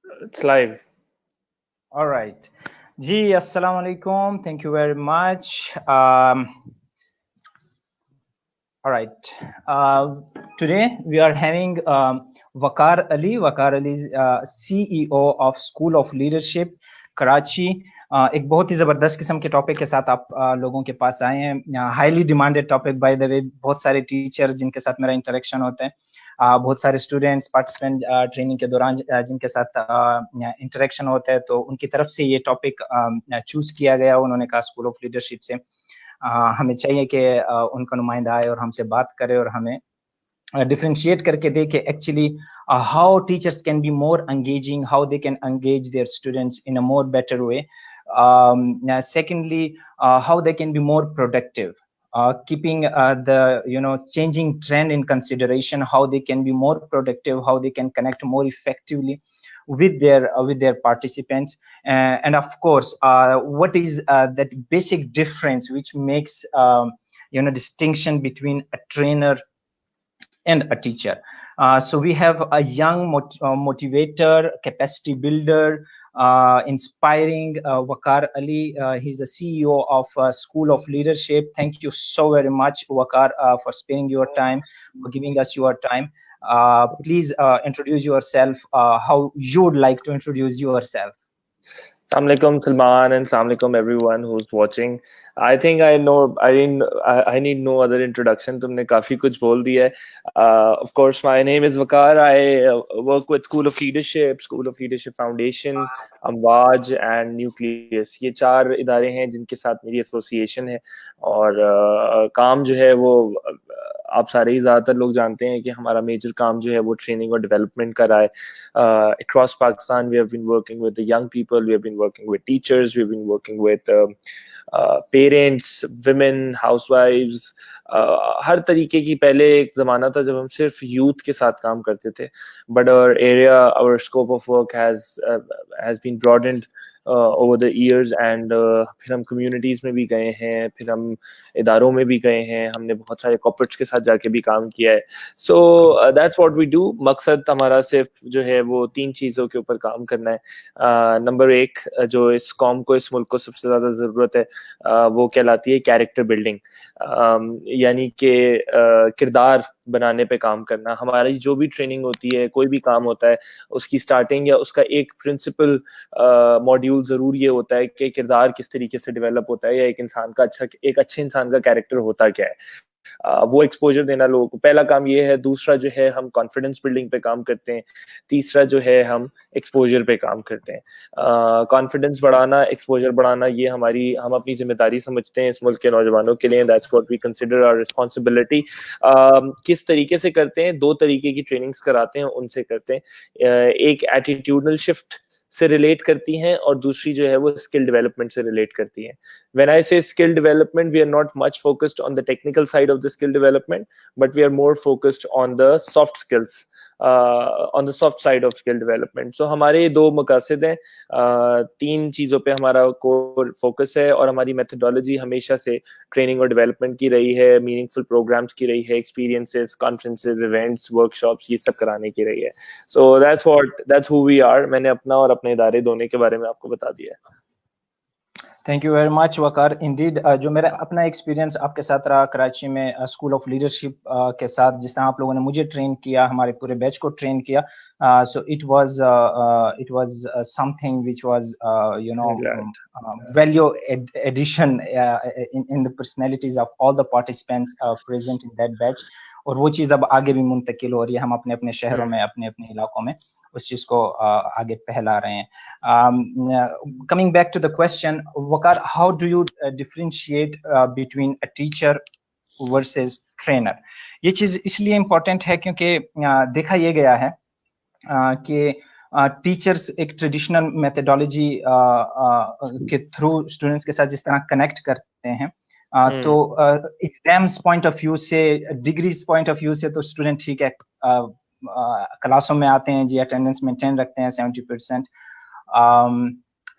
It's live. All right. Ji, assalamu alaikum. Thank you very much. All right. Today we are having Waqar Ali. Waqar Ali is CEO of School of Leadership, Karachi. एक बहुत ही ज़बरदस्त किस्म के topic के साथ आप लोगों के पास आए हैं. Highly demanded topic by the way. बहुत सारे टीचर्स जिनके साथ मेरा इंटरेक्शन होता है, बहुत सारे स्टूडेंट्स पार्टिसिपेंट ट्रेनिंग के दौरान जिनके साथ इंटरेक्शन होता है, तो उनकी तरफ से ये टॉपिक चूज किया गया. उन्होंने कहा स्कूल ऑफ लीडरशिप से हमें चाहिए कि उनका नुमाइंदा आए और हमसे बात करे और हमें differentiate करके दे कि actually how teachers can be more engaging, how they can engage their students in a more better way. Secondly, how they can be more productive, keeping the changing trend in consideration, how they can be more productive, how they can connect more effectively with their participants, and of course what is that basic difference which makes distinction between a trainer and a teacher. So we have a young motivator, capacity builder, inspiring Waqar Ali. He's a CEO of School of Leadership. Thank you so very much, Waqar, for spending your time, for giving us your time. Please introduce yourself, how you would like to introduce yourself. Assalamualaikum Salman and Assalamualaikum everyone who's watching. I think I need no other introduction. तुमने काफी कुछ बोल दिया है. Of course, my name is Waqar. I work with School of Leadership Foundation, Amwaj and Nucleus. ये चार इदारे हैं जिनके साथ मेरी एसोसिएशन है और काम जो है वो आप सारे ही ज़्यादातर लोग जानते हैं कि हमारा मेजर काम जो है वो ट्रेनिंग और डेवलपमेंट का रहा है. Across Pakistan, we have been working with the young people, we have been working with teachers, we've been working with parents, women, housewives. हर तरीके की, पहले एक ज़माना था जब हम सिर्फ यूथ के साथ काम करते थे, but our scope of work has been broadened over the years and फिर हम communities में भी गए हैं, फिर हम इदारों में भी गए हैं, हमने बहुत सारे corporates के साथ जाके भी काम किया है. So that's what we do. मकसद हमारा सिर्फ जो है वो 3 चीज़ों के ऊपर काम करना है. नंबर 1 जो इस कौम को, इस मुल्क को सबसे ज़्यादा ज़रूरत है, वो कहलाती है कैरेक्टर बिल्डिंग. यानी कि किरदार बनाने पे काम करना. हमारी जो भी ट्रेनिंग होती है, कोई भी काम होता है, उसकी स्टार्टिंग या उसका एक प्रिंसिपल मॉड्यूल ज़रूर ये होता है कि किरदार किस तरीके से डेवलप होता है या एक अच्छे इंसान का कैरेक्टर होता क्या है. वो एक्सपोजर देना लोगों को, पहला काम ये है. दूसरा जो है हम कॉन्फिडेंस बिल्डिंग पे काम करते हैं. तीसरा जो है हम एक्सपोजर पे काम करते हैं. कॉन्फिडेंस बढ़ाना, एक्सपोजर बढ़ाना, ये हम अपनी जिम्मेदारी समझते हैं इस मुल्क के नौजवानों के लिए. That's what we consider our responsibility. किस तरीके से करते हैं? 2 तरीके की ट्रेनिंग्स कराते हैं, उनसे करते हैं. एक एटीट्यूडनल शिफ्ट से रिलेट करती हैं और दूसरी जो है वो स्किल डेवलपमेंट से रिलेट करती हैं. When I say skill development, we are not much focused on the technical side of the skill development, but we are more focused on the soft skills, on the soft side of skill development. So हमारे 2 मकसद हैं, 3 चीज़ों पे हमारा core focus है और हमारी methodology हमेशा से ट्रेनिंग और डेवलपमेंट की रही है, मीनिंगफुल प्रोग्राम्स की रही है, एक्सपीरियंसेस, कॉन्फ्रेंसेस, इवेंट्स, वर्कशॉप्स, ये सब कराने की रही है. So that's who we are. मैंने अपना और अपने इदारे दोनों के बारे में आपको बता दिया है. Thank you very much Waqar. Indeed जो मेरा अपना एक्सपीरियंस आपके साथ रहा कराची में स्कूल ऑफ लीडरशिप के साथ, जिस तरह आप लोगों ने मुझे ट्रेन किया, हमारे पूरे बैच को ट्रेन किया, so it was something which was value addition in the personalities of all the participants present in that batch. और वो चीज़ अब आगे भी मुंतकिल हो रही है. हम अपने अपने शहरों में, अपने अपने इलाकों में उस चीज को आगे फैला रहे हैं. Coming back to the question, Waqar, how do you differentiate between a teacher versus trainer? ये चीज इसलिए इम्पोर्टेंट है क्योंकि देखा ये गया है कि टीचर्स एक ट्रेडिशनल मेथोडोलॉजी के थ्रू स्टूडेंट्स के साथ जिस तरह कनेक्ट करते हैं, तो एग्जाम्स पॉइंट ऑफ व्यू से, डिग्रीज पॉइंट ऑफ व्यू से तो स्टूडेंट ठीक है, क्लासों में आते हैं जी, अटेंडेंस मेंटेन रखते हैं 70%,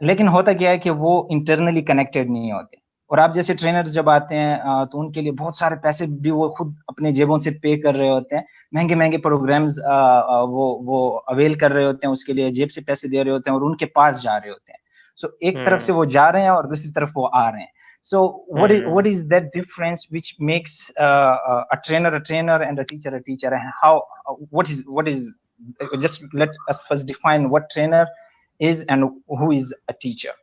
लेकिन होता क्या है कि वो इंटरनली कनेक्टेड नहीं होते. और आप जैसे ट्रेनर जब आते हैं तो उनके लिए बहुत सारे पैसे भी वो खुद अपने जेबों से पे कर रहे होते हैं, महंगे महंगे प्रोग्राम्स वो अवेल कर रहे होते हैं, उसके लिए जेब से पैसे दे रहे होते हैं और उनके पास जा रहे होते हैं। सो एक तरफ से वो जा रहे हैं और दूसरी तरफ वो आ रहे हैं। So what is that difference which makes a trainer and a teacher, and how what is just let us first define what trainer is and who is a teacher?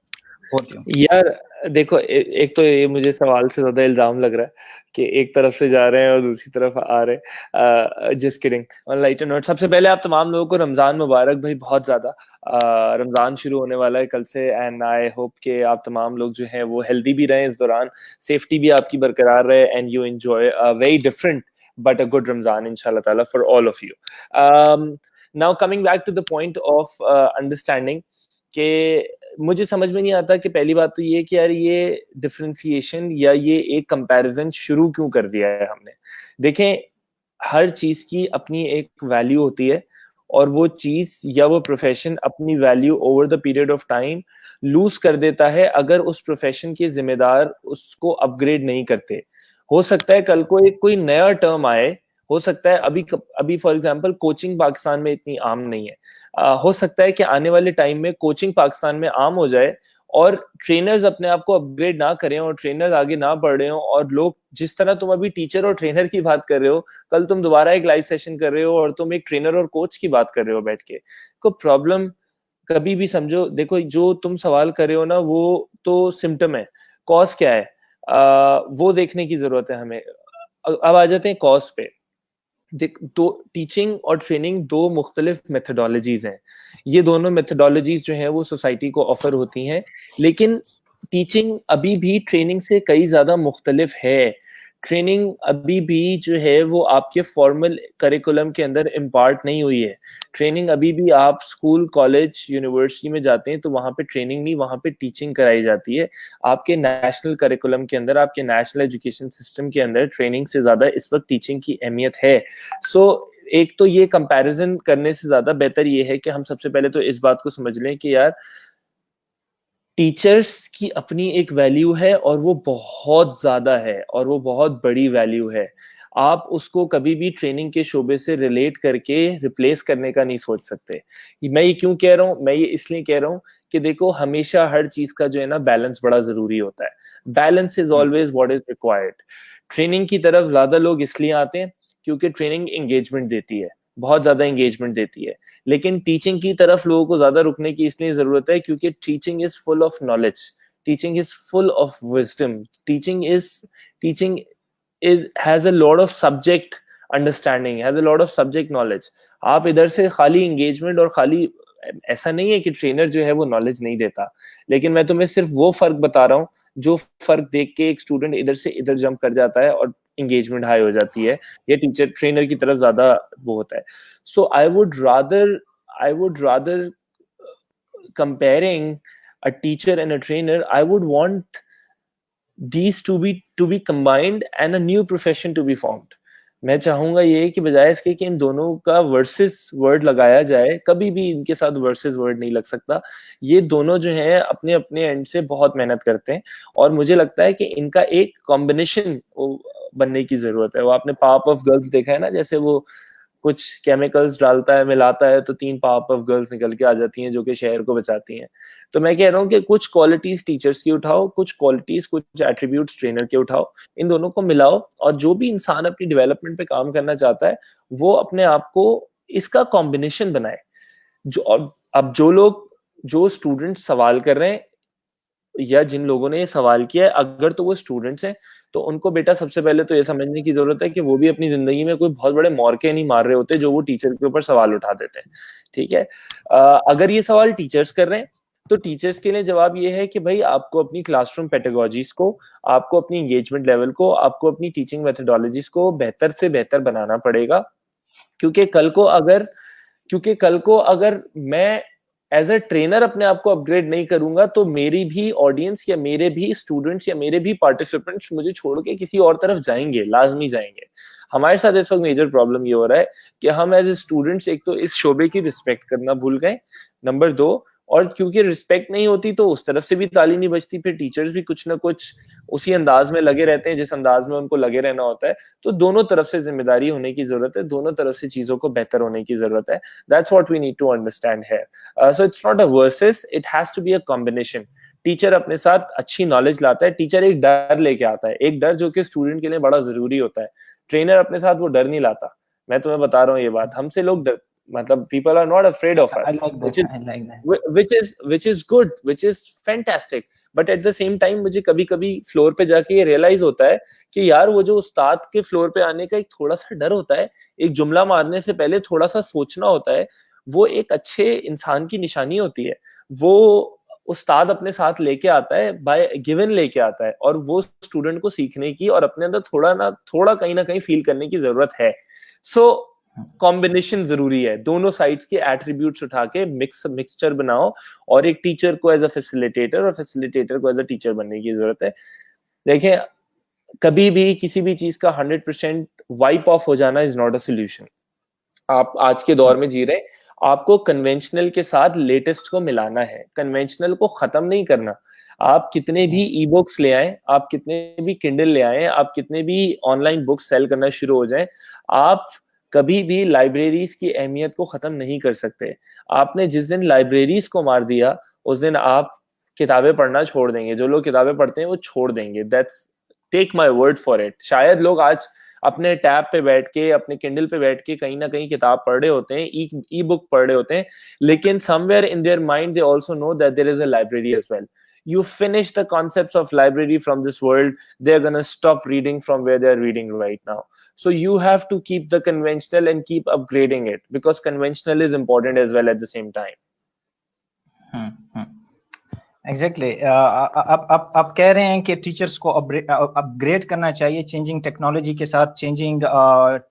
What do you? यार देखो, एक तो ये मुझे सवाल से ज्यादा इल्जाम लग रहा है कि एक तरफ से जा रहे हैं और दूसरी तरफ आ रहे हैं। Just kidding. On lighter note, सबसे पहले आप तमाम लोगों को रमजान मुबारक भाई, बहुत ज्यादा। रमजान शुरू होने वाला है कल से, एंड आई होप कि आप तमाम लोग जो हैं वो हेल्दी भी रहें इस दौरान, सेफ्टी भी आपकी बरकरार रहे, and you enjoy a very different but a good Ramzan इंशाल्लाह ताला for all of you. Now coming back to the point of understanding, कि मुझे समझ में नहीं आता कि पहली बात तो ये कि यार ये डिफरेंशिएशन या ये एक कंपैरिजन शुरू क्यों कर दिया है हमने। देखें, हर चीज की अपनी एक वैल्यू होती है, और वो चीज या वो प्रोफेशन अपनी value over the period of time lose कर देता है अगर उस प्रोफेशन के जिम्मेदार उसको अपग्रेड नहीं करते। हो सकता है कल को एक कोई नया टर्म आए, हो सकता है अभी फॉर एग्जांपल कोचिंग पाकिस्तान में इतनी आम नहीं है, हो सकता है कि आने वाले टाइम में कोचिंग पाकिस्तान में आम हो जाए और ट्रेनर्स अपने आप को अपग्रेड ना करें और ट्रेनर्स आगे ना बढ़ रहे हो, और लोग जिस तरह तुम अभी टीचर और ट्रेनर की बात कर रहे हो, कल तुम दोबारा एक लाइव सेशन कर रहे हो और तुम एक ट्रेनर और कोच की बात कर रहे हो बैठ के। को प्रॉब्लम कभी भी समझो, देखो जो तुम सवाल कर रहे हो ना वो तो सिम्टम है, कॉज क्या है वो देखने की जरूरत है हमें। अब आ जाते हैं कॉज पे। दो टीचिंग और ट्रेनिंग दो मुख्तलिफ मेथडोलॉजीज हैं। ये दोनों मेथडोलॉजीज जो हैं वो सोसाइटी को ऑफर होती हैं, लेकिन टीचिंग अभी भी ट्रेनिंग से कई ज्यादा मुख्तलिफ है। ट्रेनिंग अभी भी जो है वो आपके फॉर्मल करिकुलम के अंदर इम्पार्ट नहीं हुई है। ट्रेनिंग अभी भी आप स्कूल कॉलेज यूनिवर्सिटी में जाते हैं तो वहां पे ट्रेनिंग नहीं, वहां पे टीचिंग कराई जाती है। आपके नेशनल करिकुलम के अंदर, आपके नेशनल एजुकेशन सिस्टम के अंदर ट्रेनिंग से ज्यादा इस वक्त टीचिंग की अहमियत है। सो एक तो ये कंपैरिजन करने से ज्यादा बेहतर ये है कि हम सबसे पहले तो इस बात को समझ लें कि यार टीचर्स की अपनी एक वैल्यू है और वो बहुत ज्यादा है और वो बहुत बड़ी वैल्यू है। आप उसको कभी भी ट्रेनिंग के शोबे से रिलेट करके रिप्लेस करने का नहीं सोच सकते। मैं ये क्यों कह रहा हूँ, मैं ये इसलिए कह रहा हूँ कि देखो हमेशा हर चीज का जो है ना बैलेंस बड़ा जरूरी होता है। Balance is always what is required. Training की तरफ ज्यादा लोग इसलिए आते हैं क्योंकि ट्रेनिंग एंगेजमेंट देती है, बहुत ज्यादा एंगेजमेंट देती है। लेकिन टीचिंग की तरफ लोगों को ज्यादा रुकने की इसलिए जरूरत है क्योंकि teaching is full of knowledge, teaching is full of wisdom, teaching is has a lot of subject understanding, has a lot of subject knowledge। आप इधर से खाली engagement और खाली, ऐसा नहीं है कि ट्रेनर जो है वो नॉलेज नहीं देता, लेकिन मैं तुम्हें सिर्फ वो फर्क बता रहा हूँ जो फर्क देख के एक स्टूडेंट इधर से इधर जंप कर जाता है और engagement हाई हो जाती है, या टीचर ट्रेनर की तरफ ज्यादा वो होता है। So I would rather comparing a teacher and a trainer, I would want these to be combined and a new profession to be formed। मैं चाहूंगा ये कि बजाय इसके कि इन दोनों का वर्सेस वर्ड लगाया जाए, कभी भी इनके साथ वर्सेस वर्ड नहीं लग सकता। ये दोनों जो हैं अपने अपने एंड से बहुत मेहनत करते हैं और मुझे लगता है कि इनका एक कॉम्बिनेशन बनने की जरूरत है। वो आपने पाप ऑफ गर्ल्स देखा है ना, जैसे वो कुछ केमिकल्स डालता है, मिलाता है, तो 3 पाप ऑफ गर्ल्स निकल के आ जाती हैं जो कि शहर को बचाती हैं। तो मैं कह रहा हूँ कि कुछ क्वालिटीज टीचर्स की उठाओ, कुछ क्वालिटीज, कुछ एट्रीब्यूट्स ट्रेनर के उठाओ, इन दोनों को मिलाओ, और जो भी इंसान अपनी डेवलपमेंट पे काम करना चाहता है वो अपने आप को इसका कॉम्बिनेशन बनाए। अब जो स्टूडेंट सवाल कर रहे हैं या जिन लोगों ने ये सवाल किया है, अगर तो वो स्टूडेंट्स हैं तो उनको बेटा सबसे पहले तो ये समझने की जरूरत है कि वो भी अपनी जिंदगी में कोई बहुत बड़े मौके नहीं मार रहे होते जो वो टीचर के ऊपर सवाल उठा देते हैं। ठीक है, अगर ये सवाल टीचर्स कर रहे हैं तो टीचर्स के लिए जवाब ये है कि भाई आपको अपनी क्लासरूम पेडागोजीज को, आपको अपनी एंगेजमेंट लेवल को, आपको अपनी टीचिंग मेथोडोलॉजीज को बेहतर से बेहतर बनाना पड़ेगा। क्योंकि कल को अगर मैं एज अ ट्रेनर अपने आप को अपग्रेड नहीं करूंगा तो मेरी भी ऑडियंस या मेरे भी स्टूडेंट्स या मेरे भी पार्टिसिपेंट्स मुझे छोड़ के किसी और तरफ जाएंगे, लाजमी जाएंगे। हमारे साथ इस वक्त मेजर प्रॉब्लम ये हो रहा है कि हम एज ए स्टूडेंट्स एक तो इस शोबे की रिस्पेक्ट करना भूल गए, नंबर 2, और क्योंकि रिस्पेक्ट नहीं होती तो उस तरफ से भी ताली नहीं बजती, फिर टीचर्स भी कुछ ना कुछ उसी अंदाज में लगे रहते हैं जिस अंदाज में उनको लगे रहना होता है। तो दोनों तरफ से जिम्मेदारी होने की जरूरत है, दोनों तरफ से चीजों को बेहतर होने की जरूरत है। That's what we need to understand here. So it's not a versus, it has to be a combination. Teacher अपने साथ अच्छी नॉलेज लाता है, टीचर एक डर लेके आता है, एक डर जो कि स्टूडेंट के लिए बड़ा जरूरी होता है। ट्रेनर अपने साथ वो डर नहीं लाता। मैं तुम्हें बता रहा हूँ ये बात, हमसे लोग डर, मतलब people are not afraid of I us, like which that. Is I like that. which is good, which is fantastic. But at the same time मुझे कभी कभी फ्लोर पे जाके ये रियलाइज होता है कि यार वो जो उस्ताद के फ्लोर पे आने का एक थोड़ा सा डर होता है, एक जुमला मारने से पहले थोड़ा सा सोचना होता है, वो एक अच्छे इंसान की निशानी होती है। वो उस्ताद अपने साथ लेके आता है, बाय गिवन लेके आता है, और वो स्टूडेंट को सीखने की और अपने अंदर थोड़ा कहीं ना कहीं फील करने की जरूरत है। सो कॉम्बिनेशन जरूरी है, दोनों साइड्स के एट्रीब्यूट्स उठा के मिक्सचर बनाओ, और एक टीचर को एज अ फैसिलिटेटर और फैसिलिटेटर को एज अ टीचर बनने की जरूरत है। देखें, कभी भी किसी भी चीज का 100% वाइप ऑफ हो जाना इज नॉट अ सोल्यूशन। आप आज के दौर में जी रहे हैं, आपको कन्वेंशनल के साथ लेटेस्ट को मिलाना है, कन्वेंशनल को खत्म नहीं करना। आप कितने भी ई बुक्स ले आए, आप कितने भी किंडल ले आए, आप कितने भी ऑनलाइन बुक्स सेल करना शुरू हो जाए, आप कभी भी लाइब्रेरीज की अहमियत को खत्म नहीं कर सकते। आपने जिस दिन लाइब्रेरीज को मार दिया, उस दिन आप किताबें पढ़ना छोड़ देंगे। जो लोग किताबें पढ़ते हैं वो छोड़ देंगे। That's, take my word for it. शायद लोग आज अपने टैब पे बैठ के, अपने किंडल पे बैठ के कहीं ना कहीं किताब पढ़ रहे होते हैं, ई बुक पढ़ रहे होते हैं, लेकिन somewhere in their mind they also know that there is a library as well. You finish the concepts of library from this world, they're going to stop reading from where they're reading right now. So you have to keep the conventional and keep upgrading it, because conventional is important as well at the same time. Exactly आप कह रहे हैं कि teachers को upgrade करना चाहिए changing technology के साथ, चेंजिंग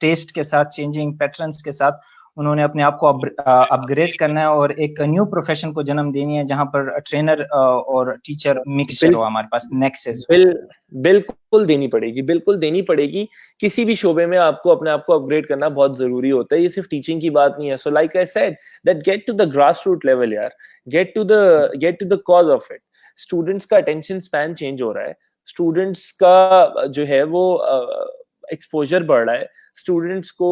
टेस्ट के साथ, चेंजिंग पैटर्न्स के साथ। उन्होंने अपने आप को अपग्रेड करना है और एक न्यू प्रोफेशन को जन्म देनी है जहां पर ट्रेनर और टीचर मिक्सचर हो हमारे पास, नेक्सस। बिल्कुल देनी पड़ेगी, बिल्कुल देनी पड़ेगी। किसी भी शोबे में आपको अपने आप को अपग्रेड करना बहुत जरूरी होता है, ये सिर्फ टीचिंग की बात नहीं है। So like I said that get to the grass root level यार, get to the cause of it. Students का अटेंशन स्पैन चेंज हो रहा है, स्टूडेंट्स का जो है वो एक्सपोजर बढ़ रहा है, स्टूडेंट्स को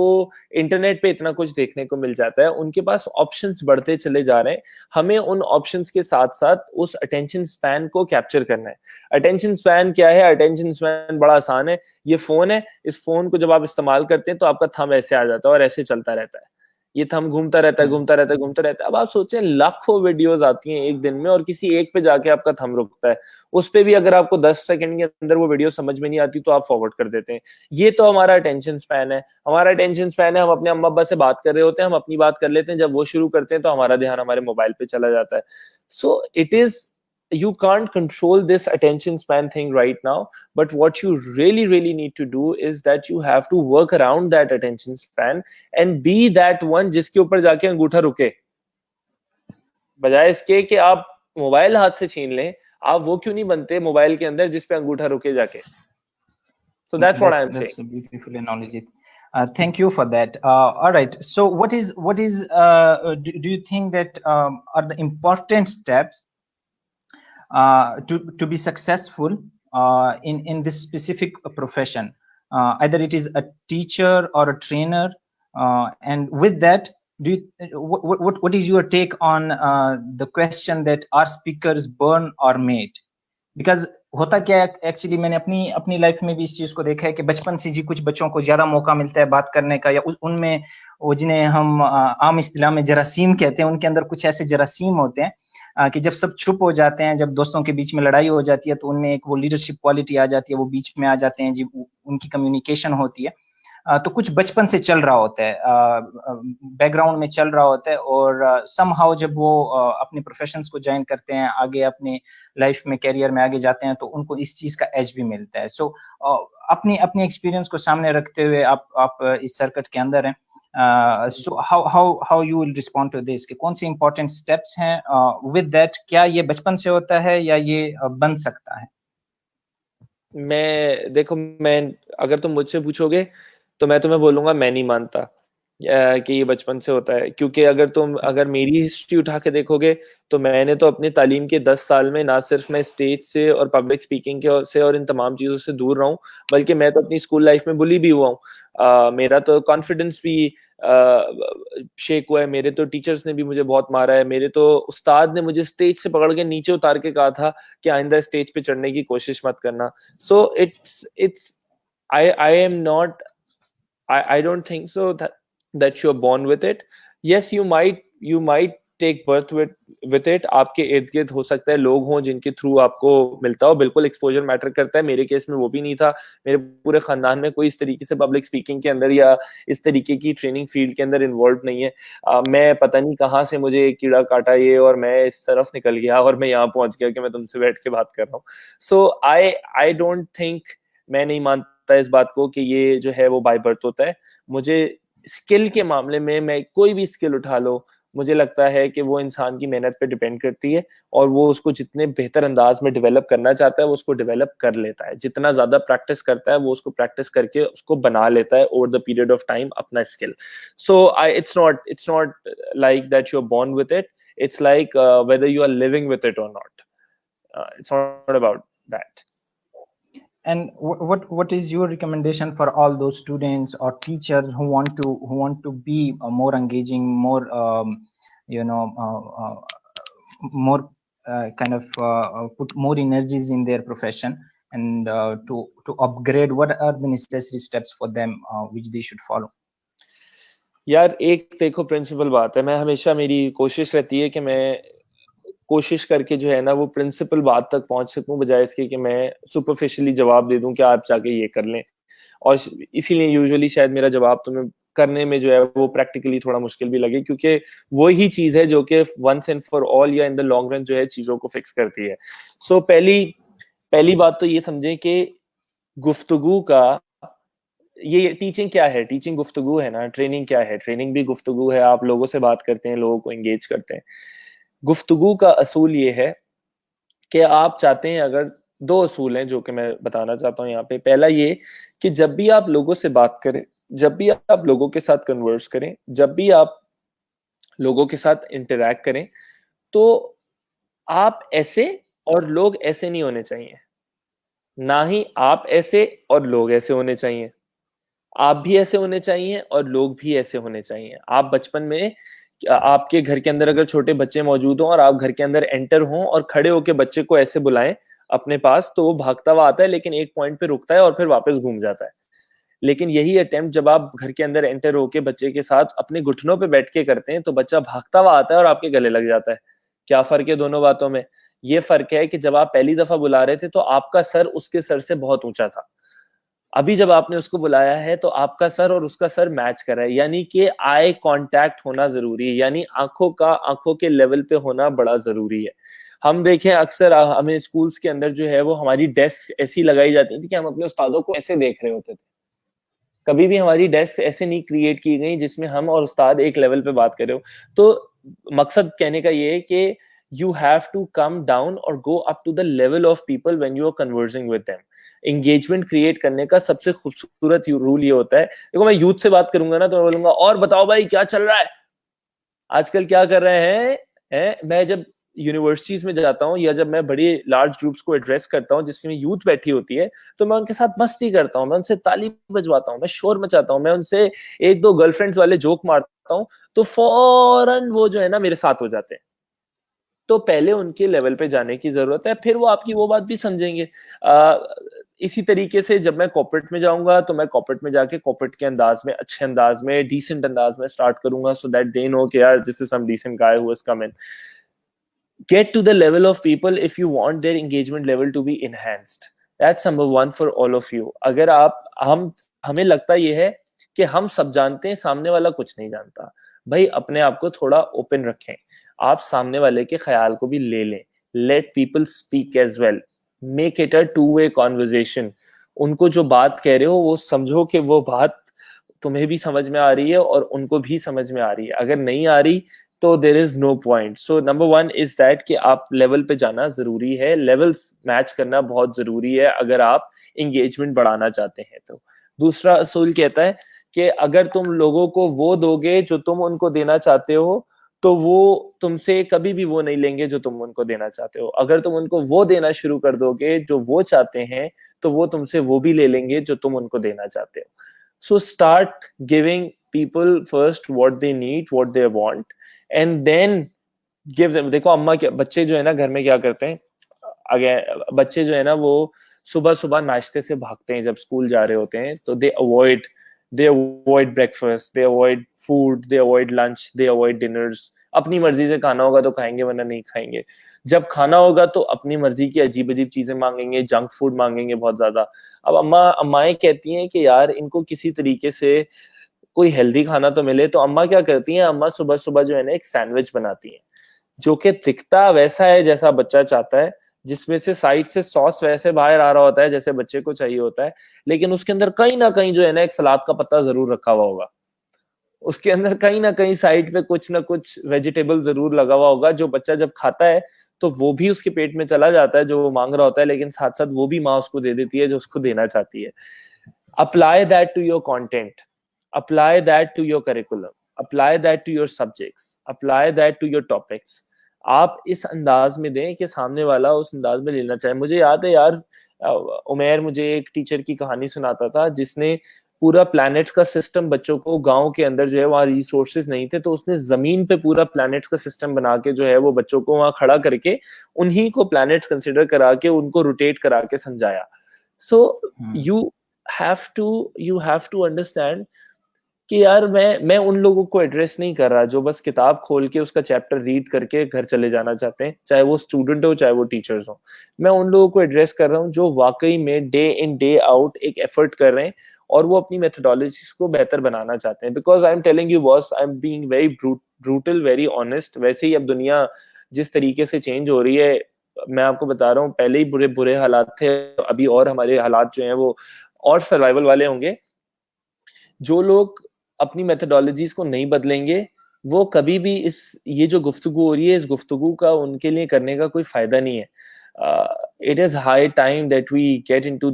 इंटरनेट पे इतना कुछ देखने को मिल जाता है, उनके पास ऑप्शंस बढ़ते चले जा रहे हैं। हमें उन ऑप्शंस के साथ साथ उस अटेंशन स्पैन को कैप्चर करना है। अटेंशन स्पैन क्या है? अटेंशन स्पैन बड़ा आसान है। ये फोन है, इस फोन को जब आप इस्तेमाल करते हैं तो आपका थंब ऐसे आ जाता है और ऐसे चलता रहता है, ये थंब घूमता रहता है, घूमता रहता है, घूमता रहता है। अब आप सोचें, लाखों वीडियोस आती हैं एक दिन में और किसी एक पे जाके आपका थंब रुकता है। उस पे भी अगर आपको 10 सेकंड के अंदर वो वीडियो समझ में नहीं आती तो आप फॉरवर्ड कर देते हैं। ये तो हमारा अटेंशन स्पैन है। हमारा अटेंशन स्पैन है, हम अपने अम्मा अब्बा से बात कर रहे होते हैं, हम अपनी बात कर लेते हैं, जब वो शुरू करते हैं तो हमारा ध्यान हमारे मोबाइल पे चला जाता है। So it is, you can't control this attention span thing right now, but what you really need to do is that you have to work around that attention span and be that one जिसके ऊपर जाके अंगूठा रुके, बजाय इसके कि आप mobile हाथ से छीन लें। आप वो क्यों नहीं बनते मोबाइल के अंदर जिस पे अंगूठा रुके जाके? So that's what I am saying. That's beautifully analogy. Thank you for that. All right. So what is do you think that are the important steps to be successful in this specific profession? Either it is a teacher or a trainer, and with that, what is your take on the question that are speakers born or made? Because होता क्या है, actually मैंने अपनी life में भी इस चीज को देखा है कि बचपन से जी कुछ बच्चों को ज्यादा मौका मिलता है बात करने का, या उनमें वो जिन्हें हम आम इस्तिलाह में जरासीम कहते हैं, उनके अंदर कुछ ऐसे जरासीम होते हैं कि जब सब चुप हो जाते हैं, जब दोस्तों के बीच में लड़ाई हो जाती है तो उनमें एक वो लीडरशिप क्वालिटी आ जाती है, वो बीच में आ जाते हैं जी, उनकी कम्युनिकेशन होती है। तो कुछ बचपन से चल रहा होता है, बैकग्राउंड में चल रहा होता है, और समहाउ जब वो अपने प्रोफेशंस को ज्वाइन करते हैं, आगे अपने लाइफ में, कैरियर में आगे जाते हैं, तो उनको इस चीज का एज भी मिलता है। सो अपने एक्सपीरियंस को सामने रखते हुए आप इस सर्किट के अंदर हैं, so how you will respond to this, कि कौन से इंपॉर्टेंट स्टेप्स हैं विद दैट? क्या ये बचपन से होता है या ये बन सकता है? मैं अगर तुम मुझसे पूछोगे तो मैं तुम्हें बोलूंगा मैं नहीं मानता। कि ये बचपन से होता है, क्योंकि अगर मेरी हिस्ट्री उठा के देखोगे तो मैंने तो अपनी तालीम के 10 साल में ना सिर्फ मैं स्टेज से और पब्लिक स्पीकिंग के से और इन तमाम चीजों से दूर रहा हूँ, बल्कि मैं तो अपनी स्कूल लाइफ में बुली भी हुआ हूँ। मेरा तो कॉन्फिडेंस भी शेक हुआ है, मेरे तो टीचर्स ने भी मुझे बहुत मारा है, मेरे तो उस्ताद ने मुझे स्टेज से पकड़ के नीचे उतार के कहा था कि आइंदा स्टेज पे चढ़ने की कोशिश मत करना। So it's I am not, I don't think so that you're born with it. Yes, you might take birth with it. आपके इर्द गिर्द हो सकता है लोग हों जिनके थ्रू आपको मिलता हो, बिल्कुल एक्सपोजर मैटर करता है। मेरे केस में वो भी नहीं था, मेरे पूरे खानदान में कोई इस तरीके से पब्लिक स्पीकिंग के अंदर या इस तरीके की ट्रेनिंग फील्ड के अंदर इन्वॉल्व नहीं है। मैं पता नहीं कहाँ से मुझे एक कीड़ा काटा ये और मैं इस तरफ निकल गया और मैं यहाँ पहुंच गया कि मैं तुमसे बैठ के बात कर रहा हूँ। सो आई डोंट थिंक, मैं नहीं मानता इस बात को कि ये जो है वो बाय बर्थ होता है। मुझे स्किल के मामले में, मैं कोई भी स्किल उठा लो, मुझे लगता है कि वो इंसान की मेहनत पे डिपेंड करती है और वो उसको जितने बेहतर अंदाज में डेवलप करना चाहता है वो उसको डेवलप कर लेता है। जितना ज्यादा प्रैक्टिस करता है वो उसको प्रैक्टिस करके उसको बना लेता है over the period of time अपना skill. So I it's not like that you are born with it, it's like whether you are living with it और not. It's not about that. And what is your recommendation for all those students or teachers who want to be more engaging, more more kind of put more energies in their profession and to upgrade? What are the necessary steps for them which they should follow? यार एक देखो principal बात है, मैं हमेशा, मेरी कोशिश रहती है कि मैं कोशिश करके जो है ना वो प्रिंसिपल बात तक पहुंच सकूं, बजाय इसके कि मैं सुपरफिशियली जवाब दे दूं कि आप जाके ये कर लें। और इसीलिए यूजुअली शायद मेरा जवाब तुम्हें करने में जो है वो प्रैक्टिकली थोड़ा मुश्किल भी लगे, क्योंकि वो ही चीज है जो कि वंस एंड फॉर ऑल या इन द लॉन्ग रन जो है चीजों को फिक्स करती है। सो पहली बात तो ये समझे कि गुफ्तगू का, ये टीचिंग क्या है? टीचिंग गुफ्तगू है ना। ट्रेनिंग क्या है? ट्रेनिंग भी गुफ्तगू है। आप लोगों से बात करते हैं, लोगों को एंगेज करते हैं। गुफ्तगू का असूल ये है कि आप चाहते हैं, अगर दो असूल हैं जो कि मैं बताना चाहता हूं यहाँ पे। पहला ये कि जब भी आप लोगों से बात करें, जब भी आप लोगों के साथ कन्वर्स करें, जब भी आप लोगों के साथ इंटरैक्ट करें, तो आप ऐसे और लोग ऐसे नहीं होने चाहिए। ना ही आप ऐसे और लोग ऐसे होने चाहिए। आप भी ऐसे होने चाहिए और लोग भी ऐसे होने चाहिए। आप बचपन में, आपके घर के अंदर अगर छोटे बच्चे मौजूद हों और आप घर के अंदर एंटर हों और खड़े होकर बच्चे को ऐसे बुलाएं अपने पास, तो वो भागता हुआ आता है लेकिन एक पॉइंट पे रुकता है और फिर वापस घूम जाता है। लेकिन यही अटेम्प्ट जब आप घर के अंदर एंटर होके बच्चे के साथ अपने घुटनों पे बैठ के करते हैं, तो बच्चा भागता हुआ आता है और आपके गले लग जाता है। क्या फर्क है दोनों बातों में? ये फर्क है कि जब आप पहली दफा बुला रहे थे तो आपका सर उसके सर से बहुत ऊंचा था। अभी जब आपने उसको बुलाया है तो आपका सर और उसका सर मैच कर रहा है, यानी कि आई कांटेक्ट होना जरूरी है, यानी आंखों के लेवल पे होना बड़ा जरूरी है। हम देखें अक्सर हमें स्कूल्स के अंदर जो है वो हमारी डेस्क ऐसी लगाई जाती थी कि हम अपने उस्तादों को ऐसे देख रहे होते थे। कभी भी हमारी डेस्क ऐसे नहीं क्रिएट की गई जिसमें हम और उस्ताद एक लेवल पे बात कर रहे हो। तो मकसद कहने का ये है कि you have to come down or go up to the level of people when you are conversing with them. Engagement create करने का सबसे खूबसूरत रूल ये होता है। देखो, मैं यूथ से बात करूंगा ना तो मैं बोलूंगा और बताओ भाई क्या चल रहा है, आजकल क्या कर रहे हैं? मैं जब यूनिवर्सिटीज में जाता हूँ या जब मैं बड़ी लार्ज ग्रुप्स को एड्रेस करता हूँ जिसमें यूथ बैठी होती है, तो मैं उनके साथ मस्ती करता हूँ, मैं उनसे ताली बजवाता हूँ, मैं शोर मचाता हूँ, मैं उनसे एक दो गर्लफ्रेंड्स वाले जोक मारता हूँ, तो फौरन वो जो है ना मेरे साथ हो जाते हैं। तो पहले उनके लेवल पे जाने की जरूरत है, फिर वो आपकी वो बात भी समझेंगे। इसी तरीके से जब मैं कॉर्पोरेट में जाऊंगा तो मैं कॉर्पोरेट में जाके कॉर्पोरेट के अंदाज में, अच्छे अंदाज में, डिसेंट अंदाज में स्टार्ट करूंगा, सो दैट दे नो कि यार this is some decent guy who has come in. Get to the level of people if you want their engagement level to be enhanced. That's number one for all of you. अगर आप हमें लगता ये है कि हम सब जानते हैं, सामने वाला कुछ नहीं जानता, भाई अपने आप को थोड़ा ओपन रखें। आप सामने वाले के ख्याल को भी ले लें। Let people speak as well. Make it a two-way conversation. उनको जो बात कह रहे हो वो समझो कि वो बात तुम्हें भी समझ में आ रही है और उनको भी समझ में आ रही है। अगर नहीं आ रही तो there is no point. So number one is that कि आप लेवल पे जाना जरूरी है, लेवल्स मैच करना बहुत जरूरी है अगर आप एंगेजमेंट बढ़ाना चाहते हैं तो। दूसरा असूल कहता है कि अगर तुम लोगों को वो दोगे जो तुम उनको देना चाहते हो, तो वो तुमसे कभी भी वो नहीं लेंगे जो तुम उनको देना चाहते हो। अगर तुम उनको वो देना शुरू कर दोगे जो वो चाहते हैं, तो वो तुमसे वो भी ले लेंगे जो तुम उनको देना चाहते हो। So start giving people first what they need, what they want, and then give them. देखो अम्मा क्या, बच्चे जो है ना घर में क्या करते हैं, बच्चे जो है ना वो सुबह सुबह नाश्ते से भागते हैं जब स्कूल जा रहे होते हैं, तो दे अवॉइड ब्रेकफास्ट, दे अवॉइड फूड, दे अवॉइड लंच, दे अवॉइड डिनर्स। अपनी मर्जी से खाना होगा तो खाएंगे, वरना नहीं खाएंगे। जब खाना होगा तो अपनी मर्जी की अजीब अजीब चीजें मांगेंगे, जंक फूड मांगेंगे बहुत ज्यादा। अब अम्माएं कहती हैं कि यार इनको किसी तरीके से कोई हेल्दी खाना तो मिले, तो अम्मा क्या करती हैं, अम्मा सुबह सुबह जो है ना एक सैंडविच बनाती हैं, जो कि दिखता वैसा है जैसा बच्चा चाहता है, जिसमें से साइड से सॉस वैसे बाहर आ रहा होता है जैसे बच्चे को चाहिए होता है, लेकिन उसके अंदर कहीं ना कहीं जो है ना एक सलाद का पत्ता जरूर रखा हुआ होगा। उसके अंदर कहीं ना कहीं साइड पे कुछ ना कुछ वेजिटेबल जरूर लगा हुआ होगा, जो बच्चा जब खाता है तो वो भी उसके पेट में चला जाता है जो वो मांग रहा होता है, लेकिन साथ साथ वो भी माँ उसको दे देती है जो उसको देना चाहती है। Apply that to your content, apply that to your curriculum, apply that to your subjects, apply that to your topics. आप इस अंदाज में दें कि सामने वाला उस अंदाज में लेना चाहे। मुझे याद है यार, उमेर मुझे एक टीचर की कहानी सुनाता था जिसने पूरा प्लैनेट्स का सिस्टम बच्चों को, गांव के अंदर जो है वहाँ रिसोर्सेज नहीं थे, तो उसने जमीन पे पूरा प्लैनेट्स का सिस्टम बना के जो है वो बच्चों को वहां खड़ा करके उन्हीं को प्लैनेट्स कंसिडर करा के उनको रोटेट करा के समझाया। So you you have to understand कि यार मैं उन लोगों को एड्रेस नहीं कर रहा जो बस किताब खोल के उसका चैप्टर रीड करके घर चले जाना चाहते हैं, चाहे वो स्टूडेंट हो चाहे वो टीचर्स हो। मैं उन लोगों को एड्रेस कर रहा हूँ जो वाकई में डे इन डे आउट एक एफर्ट कर रहे हैं और वो अपनी मेथोडोलॉजीज को बेहतर बनाना चाहते हैं। Because I am telling you boss, I am being very brutal, very honest. वैसे ही अब दुनिया जिस तरीके से चेंज हो रही है, मैं आपको बता रहा हूँ, पहले ही बुरे बुरे हालात थे, अभी और हमारे हालात जो हैं वो और सर्वाइवल वाले होंगे। जो लोग अपनी मेथोडोलॉजीज को नहीं बदलेंगे, वो कभी भी ये जो गुफ्तगू हो रही है, इस गुफ्तगू का उनके लिए करने का कोई फायदा नहीं है। It is high time that we get into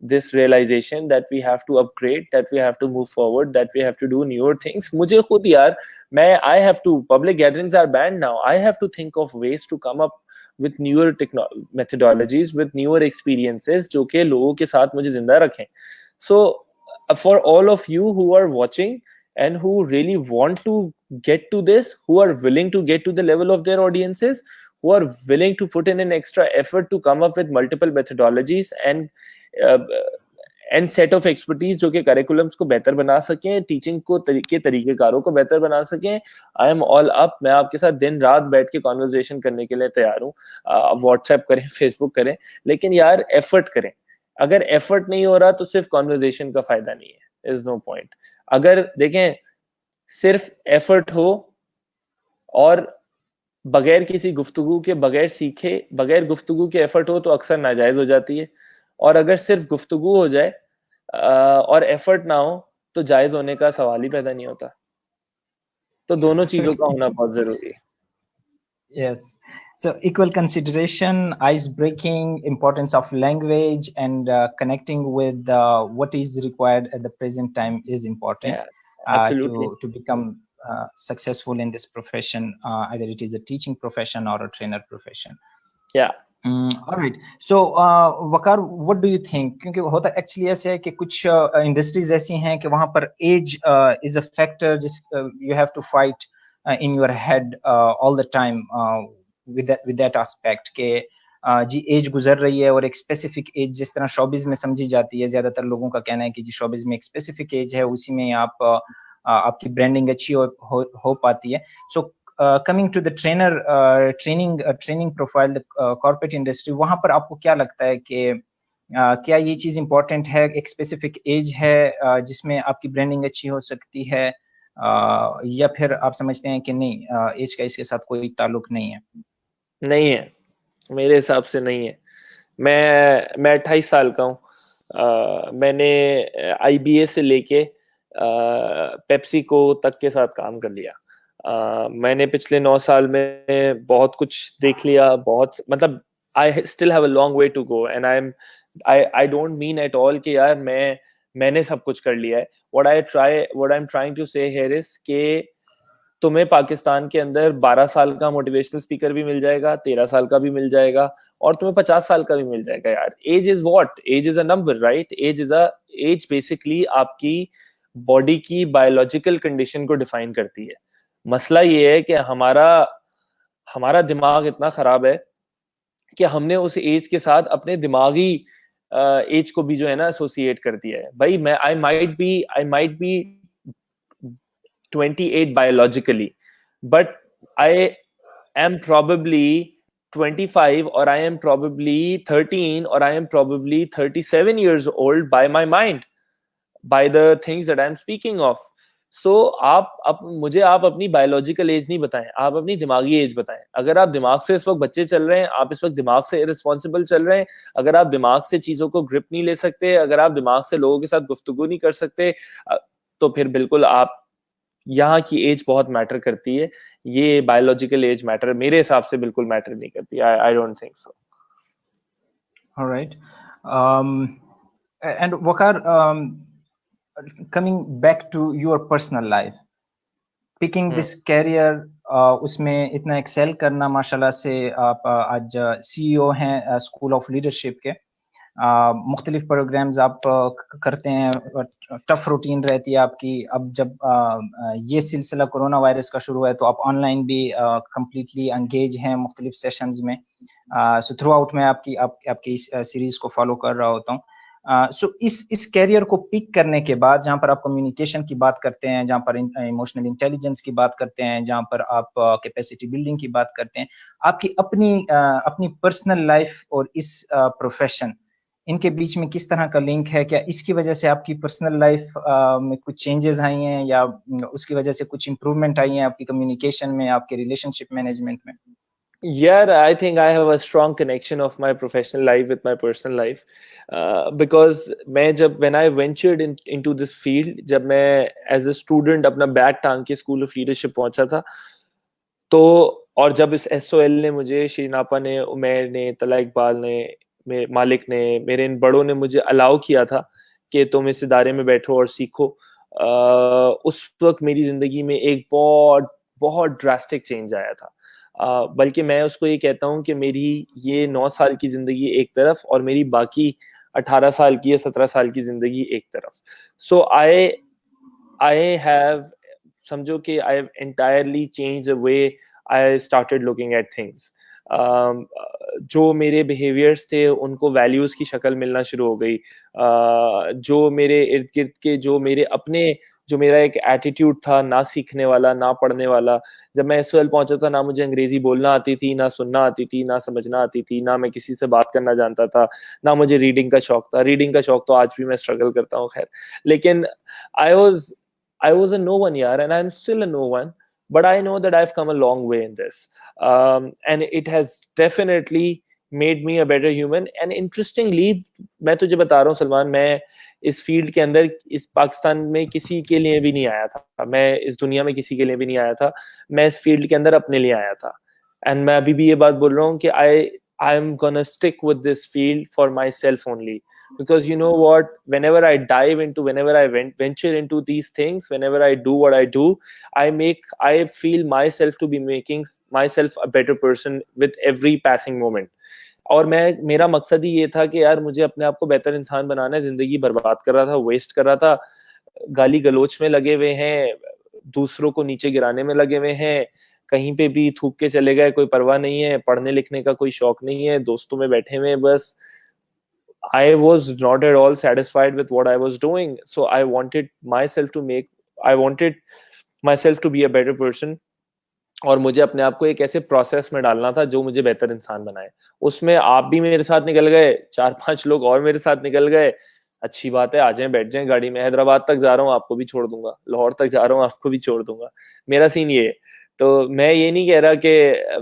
this realization that we have to upgrade, that we have to move forward, that we have to do newer things. मुझे खुद यार, I have to, public gatherings are banned now, I have to think of ways to come up with newer methodologies, with newer experiences जो कि लोगों के साथ मुझे जिंदा रखें। So for all of you who are watching and who really want to get to this, who are willing to get to the level of their audiences, who are willing to put in an extra effort to come up with multiple methodologies and set of expertise जो कि curriculums को बेहतर बना सकें, teaching को के तरीकेकारों को बेहतर बना सकें, आई एम ऑल अप। मैं आपके साथ दिन रात बैठ के कॉन्वर्जेशन करने के लिए तैयार हूँ। व्हाट्सएप करें, फेसबुक करें, लेकिन यार एफर्ट करें। अगर एफर्ट नहीं हो रहा तो सिर्फ कॉन्वर्जेशन का फायदा नहीं है, इज नो पॉइंट। अगर देखें सिर्फ एफर्ट हो और बगैर किसी गुफ्तगू के, बगैर सीखे, बगैर गुफ्तगू के एफर्ट हो तो अक्सर नाजायज हो जाती है। और अगर सिर्फ गुफ्तगू हो जाए और एफर्ट ना हो तो जायज होने का सवाल ही पैदा नहीं होता। तो दोनों चीजों का होना बहुत जरूरी है। Yes. So equal consideration, ice breaking, importance of language, and connecting with what is required at the present time is important. Yeah, absolutely. To become successful in this profession, either it is a teaching profession or a trainer profession. Yeah. All right. So Waqar, what do you think? क्योंकि होता actually ऐसे है कि कुछ industries ऐसी हैं कि वहां पर एज इज अ फैक्टर, जिस you have to fight in your head all the time with that aspect के जी एज गुजर रही है और एक स्पेसिफिक एज जिस तरह शोबिज में समझी जाती है, ज्यादातर लोगों का कहना है कि जी शोबिज में एक स्पेसिफिक एज है, उसी में आप आपकी ब्रांडिंग अच्छी हो पाती है। So coming to the training profile, the corporate industry, वहां पर आपको क्या लगता है कि क्या ये चीज इंपॉर्टेंट है, एक स्पेसिफिक एज है जिसमें आपकी ब्रांडिंग अच्छी हो सकती है, या फिर आप समझते हैं कि नहीं, एज का इसके साथ कोई ताल्लुक नहीं है? नहीं है, मेरे हिसाब से नहीं है। मैं 28 साल का हूँ। मैंने IBA से लेके पेप्सिको तक के साथ काम कर लिया। मैंने पिछले 9 साल में बहुत कुछ देख लिया, बहुत, मतलब I still have a long way to go and I don't mean at all कि यार मैंने सब कुछ कर लिया है. What I'm trying to say here is कि तुम्हें पाकिस्तान के अंदर 12 साल का मोटिवेशनल स्पीकर भी मिल जाएगा, 13 साल का भी मिल जाएगा, और तुम्हें 50 साल का भी मिल जाएगा यार. Age is what? Age is a number, right? Age basically आपकी बॉडी की बायोलॉजिकल कंडीशन को डिफाइन करती है. मसला ये है कि हमारा दिमाग इतना खराब है कि हमने उस एज के साथ अपने दिमागी एज को भी जो है ना एसोसिएट कर दिया है. भाई मैं I might be 28 biologically, but I am probably 25, or I am probably 13, or I am probably 37 years old by my mind, by the things that I am speaking of. So आप मुझे आप अपनी biological age नहीं बताएं, आप अपनी दिमागी as बताएं. अगर आप दिमाग से इस वक्त बच्चे चल रहे हैं, आप इस वक्त दिमाग से इररिस्पॉन्सिबल चल रहे हैं, अगर आप दिमाग से चीजों को ग्रिप नहीं ले सकते, अगर आप दिमाग से लोगों के साथ गुफ्तगू नहीं कर सकते, तो फिर बिल्कुल आप यहाँ की एज बहुत मैटर करती है. ये बायोलॉजिकल एज मैटर मेरे हिसाब से बिल्कुल मैटर नहीं करती. I don't think so. Alright. And Waqar, coming back to your personal life, picking this career, उसमें इतना एक्सेल करना, माशाल्लाह से आप आज CEO हैं स्कूल ऑफ लीडरशिप के. मुख्तलिफ प्रोग्राम्स आप करते हैं, टफ रूटीन रहती है आपकी. अब जब ये सिलसिला कोरोना वायरस का शुरू है तो आप ऑनलाइन भी कंप्लीटली एंगेज हैं मुख्तलिफ सेशंस में. सो थ्रू आउट मैं आपकी इस सीरीज को फॉलो कर रहा होता हूँ. सो इस कैरियर को पिक करने के बाद, जहाँ पर आप कम्युनिकेशन की बात करते हैं, जहाँ पर इमोशनल इंटेलिजेंस की बात करते हैं, जहाँ पर आप कैपेसिटी बिल्डिंग की बात करते हैं, आपकी अपनी पर्सनल लाइफ और इस प्रोफेशन, इनके बीच में किस तरह का लिंक है? क्या इसकी वजह से आपकी पर्सनल लाइफ में कुछ चेंजेस आई हैं, या उसकी वजह से कुछ इम्प्रूवमेंट आई हैं आपकी कम्युनिकेशन में, आपके रिलेशनशिप मैनेजमेंट में? Yeah, I think I have a strong connection of my professional life with my personal life, because when I ventured into this field, जब मैं as a student अपना बैग टांग के स्कूल ऑफ लीडरशिप पहुंचा था, तो और जब इस SOL ने मुझे, शीनापा ने, उमेर ने, तला इकबाल ने, मालिक ने, मेरे इन बड़ों ने मुझे अलाउ किया था कि तुम इस इदारे में बैठो और सीखो, उस वक्त मेरी जिंदगी में एक बहुत बहुत ड्रास्टिक चेंज आया था. बल्कि मैं उसको ये कहता हूँ कि मेरी ये 9 साल की जिंदगी एक तरफ और मेरी बाकी 18 साल की या 17 साल की जिंदगी एक तरफ. सो आई हैव, समझो कि I have entirely change the way I started looking at things. जो मेरे बिहेवियर्स थे उनको वैल्यूज की शक्ल मिलना शुरू हो गई. जो मेरे इर्द गिर्द के जो मेरा एक एटीट्यूड था, ना सीखने वाला, ना पढ़ने वाला. जब मैं SOL पहुंचा था, ना मुझे अंग्रेजी बोलना आती थी, ना सुनना आती थी, ना समझना आती थी, ना मैं किसी से बात करना जानता था, ना मुझे रीडिंग का शौक था. रीडिंग का शौक तो आज भी मैं स्ट्रगल करता हूँ, खैर. लेकिन I was a no one यार, and I am still a no one. But I know that I've come a long way in this, and it has definitely made me a better human. And interestingly, मैं तुझे बता रहा हूँ सलमान, मैं इस field के अंदर, इस पाकिस्तान में किसी के लिए भी नहीं आया था, मैं इस दुनिया में किसी के लिए भी नहीं आया था. मैं इस फील्ड के अंदर अपने लिए आया था. एंड मैं अभी भी ये बात बोल रहा हूँ कि I am gonna stick with this field for myself only, because you know what, whenever I venture into these things, whenever I do what I do, I feel myself to be making myself a better person with every passing moment. और मेरा मकसद ही ये था कि यार मुझे अपने आप को बेहतर इंसान बनाना है. जिंदगी बर्बाद कर रहा था, वेस्ट कर रहा था, गाली गलोच में लगे हुए हैं, दूसरों को नीचे गिराने में लगे हुए हैं, कहीं पे भी थूक के चले गए, कोई परवाह नहीं है, पढ़ने लिखने का कोई शौक नहीं है, दोस्तों में बैठे हुए बस. I was not at all satisfied with what I was doing, so I wanted myself to be a better person. और मुझे अपने आप को एक ऐसे प्रोसेस में डालना था जो मुझे बेहतर इंसान बनाए. उसमें आप भी मेरे साथ निकल गए, 4-5 लोग और मेरे साथ निकल गए. अच्छी बात है, आ जाएं, बैठ जाएं गाड़ी में. हैदराबाद तक जा रहा हूँ, आपको भी छोड़ दूंगा. लाहौर तक जा रहा हूँ, आपको भी छोड़ दूंगा. मेरा सीन ये है. तो मैं ये नहीं कह रहा कि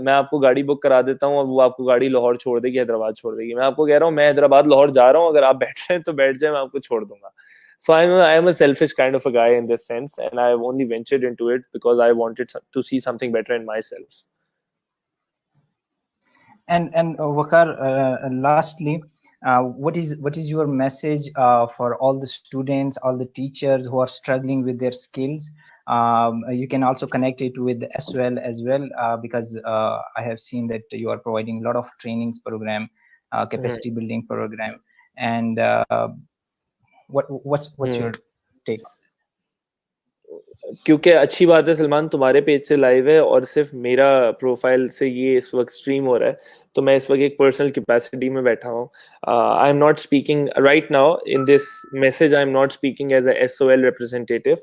मैं आपको गाड़ी बुक करा देता हूँ और वो आपको गाड़ी लाहौर छोड़ देगी, हैदराबाद छोड़ देगी. मैं आपको कह रहा हूँ मैं हैदराबाद लाहौर जा रहा हूँ, अगर आप बैठ रहे हैं तो बैठ जाए, मैं आपको छोड़ दूंगा. So I'm a selfish kind of a guy in this sense, and I've only ventured into it because I wanted to see something better in myself. And Waqar, lastly, what is your message for all the students, all the teachers who are struggling with their skills? You can also connect it with as well, because I have seen that you are providing a lot of trainings program, capacity building program, and what's your take? क्योंकि अच्छी बात है सलमान, तुम्हारे page से live है और सिर्फ मेरा प्रोफाइल से ये इस वक्त स्ट्रीम हो रहा है, तो मैं इस वक्त एक पर्सनल कैपेसिटी में बैठा हूँ. I am not speaking right now in this message, I am not speaking as a SOL representative.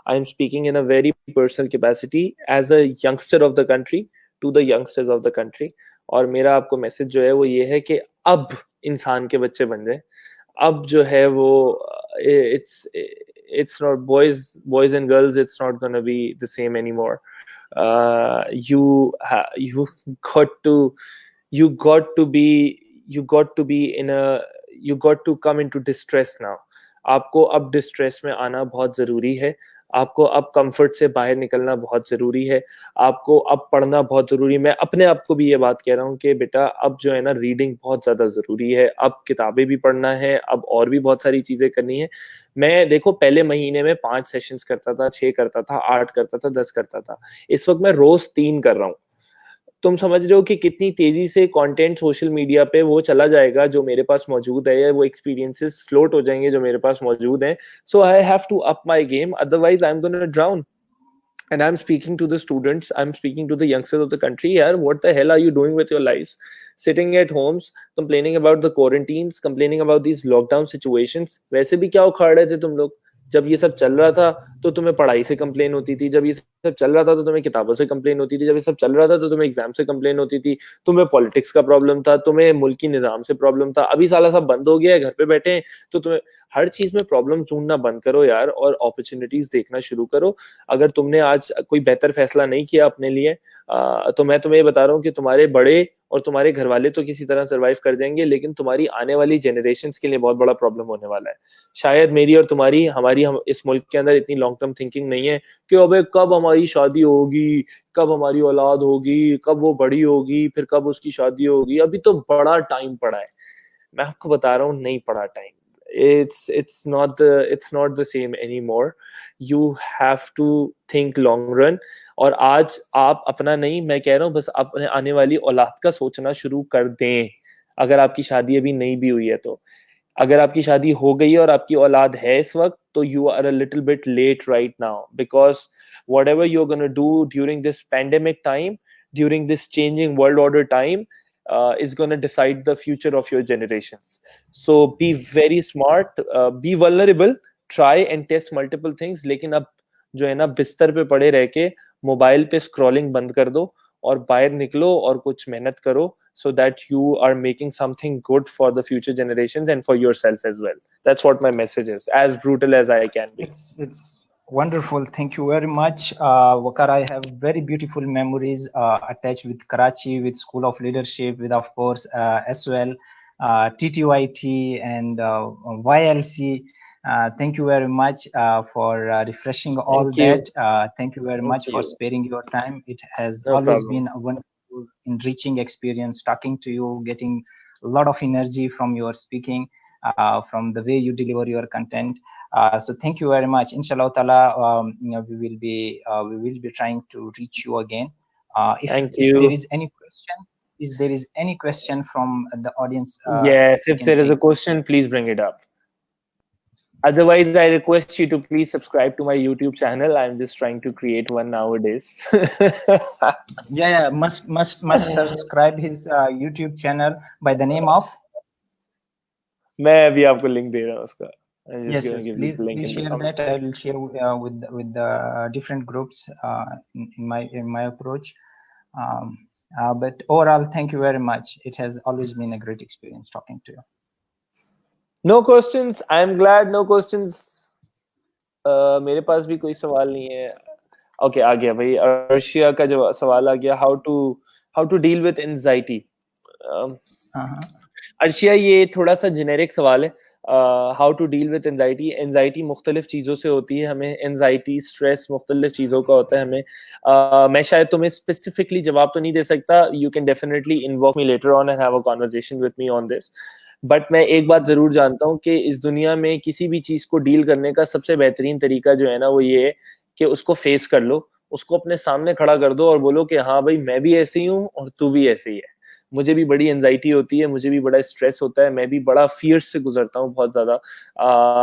I am speaking in a very personal capacity as a youngster of the country to the youngsters of the country. और मेरा आपको message जो है वो ये है कि अब इंसान के बच्चे बन जाए. अब जो है वो it's not boys and girls, it's not going to be the same anymore. You got to be in a, you got to come into distress now. आपको अब डिस्ट्रेस में आना बहुत जरूरी है. आपको अब कंफर्ट से बाहर निकलना बहुत जरूरी है. आपको अब पढ़ना बहुत जरूरी है. मैं अपने आप को भी ये बात कह रहा हूँ कि बेटा अब जो है ना, रीडिंग बहुत ज्यादा जरूरी है. अब किताबें भी पढ़ना है, अब और भी बहुत सारी चीजें करनी है. मैं देखो पहले महीने में 5 सेशंस करता था, 6 करता था, 8 करता था, 10 करता था. इस वक्त मैं रोज 3 कर रहा हूँ. तुम समझ रहे हो कि कितनी तेजी से कंटेंट सोशल मीडिया पे वो चला जाएगा जो मेरे पास मौजूद है, या वो एक्सपीरियंसेस फ्लोट हो जाएंगे जो मेरे पास मौजूद हैं. So I have to up my game, otherwise I am gonna drown. And I'm speaking to the students, I'm speaking to the youngsters of the country. Yaar, what the hell are you doing with your lives? Sitting at homes, complaining about the quarantines, complaining about these lockdown situations. वैसे भी क्या उखाड़ रहे थे तुम लोग? जब ये सब चल रहा था तो तुम्हें पढ़ाई से कंप्लेन होती थी. जब ये सब चल रहा था तो तुम्हें किताबों से कंप्लेन होती थी. जब ये सब चल रहा था तो तुम्हें एग्जाम से कंप्लेन होती थी. तुम्हें पॉलिटिक्स का प्रॉब्लम था, तुम्हें मुल्की निजाम से प्रॉब्लम था. अभी साला सब बंद हो गया है, घर पे बैठे हैं, तो तुम्हें हर चीज में प्रॉब्लम ढूंढना बंद करो यार, और अपॉर्चुनिटीज देखना शुरू करो. अगर तुमने आज कोई बेहतर फैसला नहीं किया अपने लिए, तो मैं तुम्हें ये बता रहा हूँ कि तुम्हारे बड़े और तुम्हारे घर वाले तो किसी तरह सरवाइव कर जाएंगे, लेकिन तुम्हारी आने वाली जनरेशंस के लिए बहुत बड़ा प्रॉब्लम होने वाला है. शायद मेरी और तुम्हारी, हम इस मुल्क के अंदर इतनी लॉन्ग टर्म थिंकिंग नहीं है कि अबे कब हमारी शादी होगी, कब हमारी औलाद होगी, कब वो बड़ी होगी, फिर कब उसकी शादी होगी. अभी तो बड़ा टाइम पड़ा है. मैं आपको बता रहा हूँ, नहीं पड़ा time. It's not the same anymore. You have to think long run. और आज आप अपना नहीं, मैं कह रहा हूँ बस अपने आने वाली औलाद का सोचना शुरू कर दें. अगर आपकी शादी अभी नहीं भी हुई है तो. अगर आपकी शादी हो गई है और आपकी औलाद है इस वक्त, तो you are a little bit late right now, because whatever you're going to do during this pandemic time, during this changing world order time, is going to decide the future of your generations. So be very smart, be vulnerable, try and test multiple things. लेकिन अब जो है ना, बिस्तर पे पड़े रह के मोबाइल पे स्क्रॉलिंग बंद कर दो और बाहर निकलो और कुछ मेहनत करो, so that you are making something good for the future generations and for yourself as well. That's what my message is, as brutal as I can be. It's wonderful. Thank you very much, Waqar. I have very beautiful memories attached with Karachi, with School of Leadership, with of course SOL, TTYT, and YLC. Thank you very much for refreshing all that. Thank you very much for sparing your time. It has always been a wonderful, enriching experience talking to you, getting a lot of energy from your speaking, from the way you deliver your content. So thank you very much. Inshallah ta'ala, we will be trying to reach you again. If there is any question, from the audience? Yes, if there is a question, please bring it up. Otherwise, I request you to please subscribe to my YouTube channel. I'm just trying to create one nowadays. Yeah, must subscribe his YouTube channel by the name of. मैं अभी आपको link दे रहा हूँ उसका. Yes, please share that. I will share with the different groups in my approach. But overall, thank you very much. It has always been a great experience talking to you. No questions. I am glad. No questions. मेरे पास भी कोई सवाल नहीं है. Okay, आ गया भाई. अर्शिया का जो सवाल आ गया, how to deal with anxiety. Arshia, ये थोड़ा सा जेनेरिक सवाल है. How to deal with anxiety. Anxiety मुख्तलिफ चीज़ों से होती है. हमें एंजाइटी, स्ट्रेस मुख्तलिफ चीज़ों का होता है हमें. मैं शायद तुम्हें स्पेसिफिकली जवाब तो नहीं दे सकता. You can definitely involve me later on and have a conversation with me on this. But मैं एक बात जरूर जानता हूँ कि इस दुनिया में किसी भी चीज को डील करने का सबसे बेहतरीन तरीका जो है ना वो ये है कि उसको फेस कर लो, उसको अपने सामने खड़ा कर दो और बोलो कि हाँ भाई मैं भी ऐसे ही हूँ और तू भी ऐसे ही है। मुझे भी बड़ी एंजाइटी होती है, मुझे भी बड़ा स्ट्रेस होता है, मैं भी बड़ा फियर्स से गुजरता हूँ बहुत ज्यादा।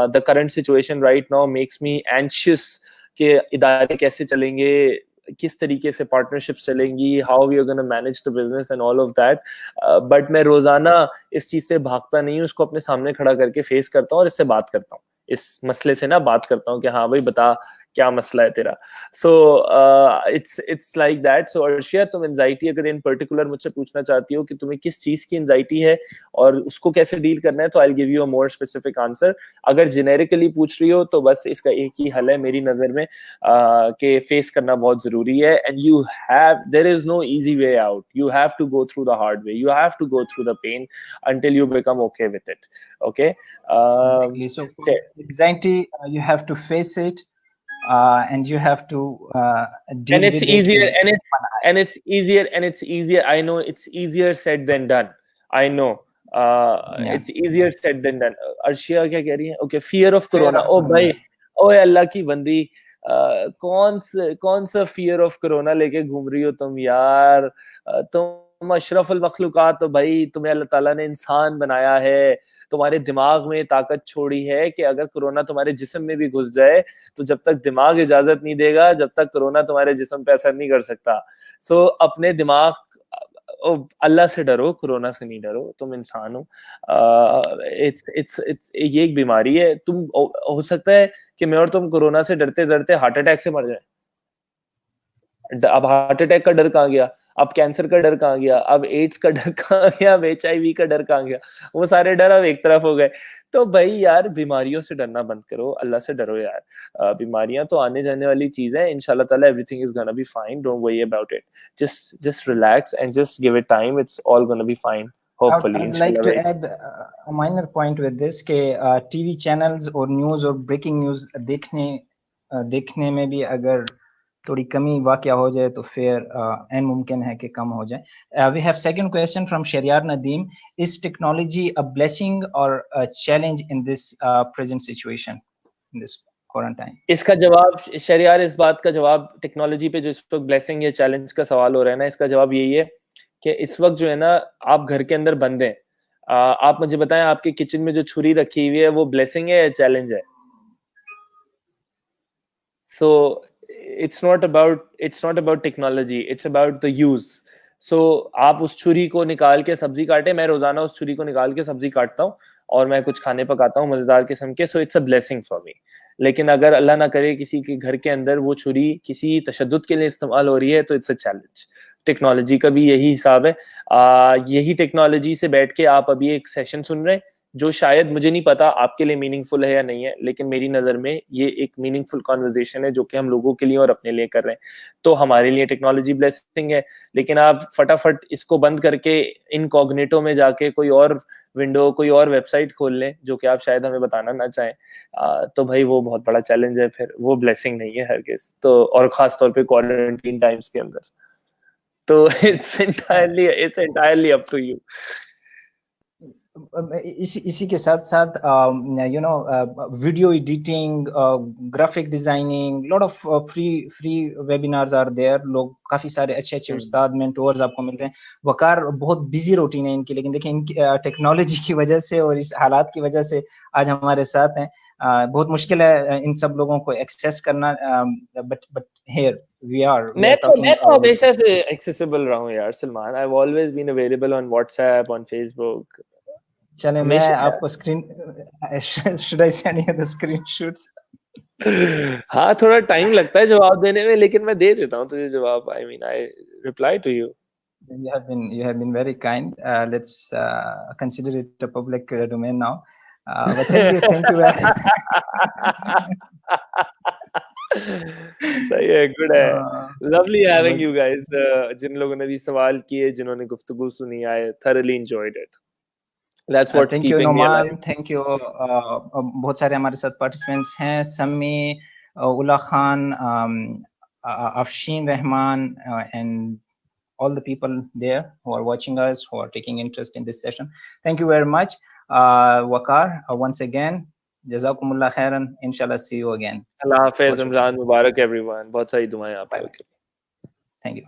The current situation right now makes me anxious कि इदारे कैसे चलेंगे, किस तरीके से पार्टनरशिप चलेंगी, how we are gonna manage the business and all of that. But मैं रोजाना इस चीज से भागता नहीं हूँ, उसको अपने सामने खड़ा करके फेस करता हूँ और इससे बात करता हूँ, इस मसले से ना बात करता हूँ कि हाँ भाई बता क्या मसला है तेरा। So it's like that. So Arshia, तुम एंजाइटी अगर इन पर्टिकुलर मुझसे पूछना चाहती हो कि तुम्हें किस चीज की एंजाइटी है और उसको कैसे डील करना है, तो I give you a more specific answer. अगर जेनेरिकली पूछ रही हो तो बस इसका एक ही हल है मेरी नजर में, के फेस करना बहुत जरूरी है। And you have, there is no easy way out, you have to go through the hard way, you have to go through the pain until you become okay with it. Okay. Exactly. So for anxiety, you have to face it, and you have to and deal it's with it easier with and it's one eye. and it's easier and it's easier, I know it's easier said than done, I know. Yeah. It's easier said than done. Arshia क्या कह रही है? Okay, fear of Fear corona. of ओ भाई, corona. ओए अल्लाह की बंदी, कौन सा फियर ऑफ कोरोना लेके घूम रही हो तुम यार? तुम अशरफुल मखलूकात हो भाई, तुम्हें अल्लाह ताला ने इंसान बनाया है, तुम्हारे दिमाग में ताकत छोड़ी है कि अगर कोरोना तुम्हारे जिस्म में भी घुस जाए तो जब तक दिमाग इजाजत नहीं देगा, जब तक कोरोना तुम्हारे जिस्म पे असर नहीं कर सकता। सो अपने दिमाग, अल्लाह से डरो, कोरोना से नहीं डरो, तुम इंसान हो। इट्स ये एक बीमारी है। तुम हो सकता है कि मैं और तुम कोरोना से डरते डरते हार्ट अटैक से मर जाए। अब हार्ट अटैक का डर कहाँ गया? अब कैंसर का डर कहाँ गया? अब एड्स का डर कहाँ गया? अब HIV का डर कहाँ गया? वो सारे डर अब एक तरफ हो गए। तो भाई यार, बीमारियों से डरना बंद करो, अल्लाह से डरो यार। बीमारियां तो आने जाने वाली चीज है, इंशाल्लाह ताला everything is gonna be fine, don't worry about it. Just relax and just give it time, it's all gonna be fine, hopefully, I'd like इंशाल्लाह to भाई। add a minor point with this कि TV channels और news और breaking news देखने में भी अगर थोड़ी कमी वाक़या हो जाए तो फिर ऐन मुमकिन है कि कम हो जाए। We have second question from Shariar Nadeem. Is technology a blessing or a challenge in this present situation, in this quarantine? इसका जवाब शरियार, इस बात का जवाब टेक्नोलॉजी पे जो इस वक्त ब्लेसिंग या चैलेंज का सवाल हो रहा है ना, इसका जवाब यही है कि इस वक्त जो है ना, आप घर के अंदर बंद हैं। आप मुझे बताएं, आपके किचन में जो छुरी रखी हुई है वो ब्लेसिंग है या चैलेंज है? So it's not about technology, it's about the use. सो आप उस छुरी को निकाल के सब्जी काटे, मैं रोजाना उस छुरी को निकाल के सब्जी काटता हूँ और मैं कुछ खाने पकाता हूँ मजेदार किस्म के, so it's a blessing for me. लेकिन अगर अल्लाह ना करे किसी के घर के अंदर वो छुरी किसी तशद्दुद के लिए इस्तेमाल हो रही है तो इट्स अ चैलेंज। टेक्नोलॉजी का भी यही हिसाब है। यही टेक्नोलॉजी से बैठ के आप अभी एक सेशन सुन रहे हैं जो शायद, मुझे नहीं पता आपके लिए मीनिंगफुल है या नहीं है, लेकिन मेरी नजर में ये एक मीनिंगफुल कॉन्वर्जेशन है जो कि हम लोगों के लिए और अपने लिए कर रहे हैं। तो हमारे लिए टेक्नोलॉजी ब्लेसिंग है, लेकिन आप फटाफट इसको बंद करके इनकॉग्निटो में जाके कोई और विंडो, कोई और वेबसाइट खोल लें जो कि आप शायद हमें बताना ना चाहें, तो भाई वो बहुत बड़ा चैलेंज है, फिर वो ब्लेसिंग नहीं है हरगिज तो, और खास तौर पे क्वारंटीन टाइम्स के अंदर। तो it's entirely up to you. इसी के साथ साथ video editing, graphic designing, lot of free webinars are there. लोग काफी सारे अच्छे अच्छे उस्ताद, मेंटोर्स आपको मिल रहे हैं। वकार बहुत बिजी रूटीन है इनकी, लेकिन देखिए इनकी टेक्नोलॉजी की वजह से और इस हालात की वजह से आज हमारे साथ हैं। बहुत मुश्किल है इन सब लोगों को एक्सेस करना, बट हियर वी आर मैं टॉकिंग तो विद। हमेशा से एक्सेसिबल रहा हूँ यार Salman, I have always been available on WhatsApp, on Facebook, चले मैं हमेशा यार। आपको screen should I send you the screenshots? हाँ, थोड़ा टाइम लगता है जवाब देने में, लेकिन मैं दे देता हूँ तुझे जवाब। I mean I reply to you. You have been very kind. Let's consider it a public domain now. But thank you. सही है, गुड है। Lovely having But you guys. जिन लोगों ने भी सवाल किए, जिन्होंने गुफ्तगू सुनी, आई thoroughly enjoyed it. That's what's thank you keeping me alive. Noman, thank you। बहुत सारे हमारे साथ participants हैं, समी, उला Khan, Afsheen Rahman, and all the people there who are watching us, who are taking interest in this session. Thank you very much. Waqar, once again, Jazakumullah khairan. Inshallah, see you again. अल्लाह हाफिज़, रमजान मुबारक everyone. बहुत सारी दुआएं आप लोगों के लिए। Thank you.